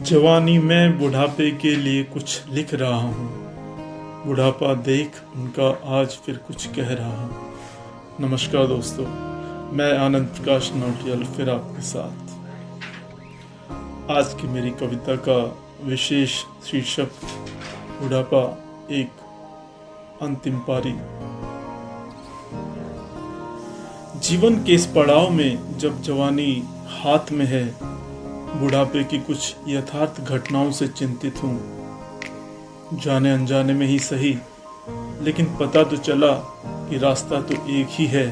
जवानी में बुढ़ापे के लिए कुछ लिख रहा हूँ। बुढ़ापा देख उनका आज फिर कुछ कह रहा हूँ। नमस्कार दोस्तों, मैं आनंद प्रकाश नौटियाल फिर आपके साथ। आज की मेरी कविता का विशेष शीर्षक बुढ़ापा एक अंतिम पारी। जीवन के इस पड़ाव में जब जवानी हाथ में है, बुढ़ापे की कुछ यथार्थ घटनाओं से चिंतित हूँ। जाने अनजाने में ही सही, लेकिन पता तो चला कि रास्ता तो एक ही है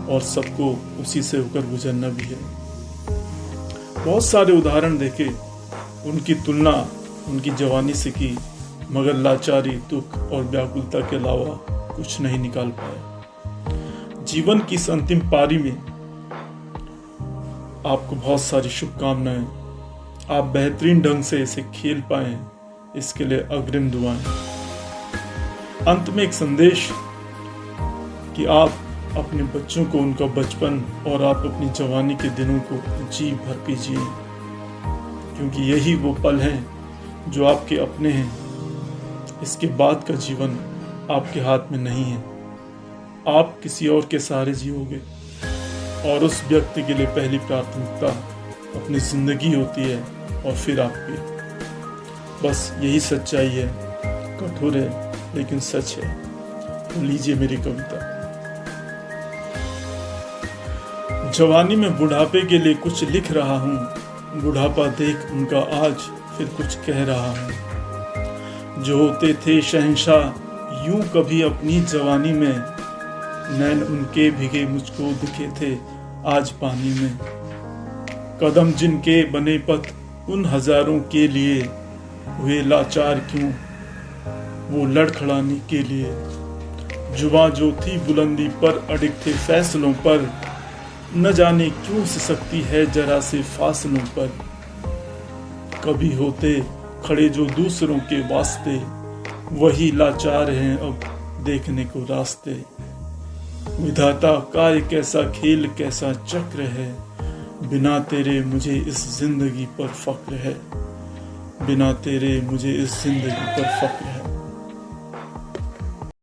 और सबको उसी से होकर गुजरना भी है। बहुत सारे उदाहरण देखे, उनकी तुलना उनकी जवानी से की, मगर लाचारी, दुख और व्याकुलता के अलावा कुछ नहीं निकाल पाया। जीवन की इस अंतिम पारी में आपको बहुत सारी शुभकामनाएं। आप बेहतरीन ढंग से इसे खेल पाएं, इसके लिए अग्रिम दुआएं। अंत में एक संदेश कि आप अपने बच्चों को उनका बचपन और आप अपनी जवानी के दिनों को जी भर के जिए, क्योंकि यही वो पल हैं जो आपके अपने हैं। इसके बाद का जीवन आपके हाथ में नहीं है। आप किसी और के सहारे जियोगे और उस व्यक्ति के लिए पहली प्राथमिकता अपनी जिंदगी होती है और फिर आपकी। बस यही सच्चाई है, कठोर है लेकिन सच है। तो लीजिए मेरी कविता। जवानी में बुढ़ापे के लिए कुछ लिख रहा हूँ। बुढ़ापा देख उनका आज फिर कुछ कह रहा हूँ। जो होते थे शहंशाह यूं कभी अपनी जवानी में, नैन उनके भीगे मुझको दिखे थे आज पानी में। कदम जिनके बने पथ उन हजारों के लिए, हुए लाचार क्यों वो लड़खड़ाने के लिए। जुबां जो थी बुलंदी पर अडिग थे फैसलों पर, न जाने क्यों सिसकती है जरा से फासलों पर। कभी होते खड़े जो दूसरों के वास्ते, वही लाचार हैं अब देखने को रास्ते। विधाता का ये कैसा खेल कैसा चक्र है, बिना तेरे मुझे इस जिंदगी पर फक्र है। बिना तेरे मुझे इस जिंदगी पर फक्र है।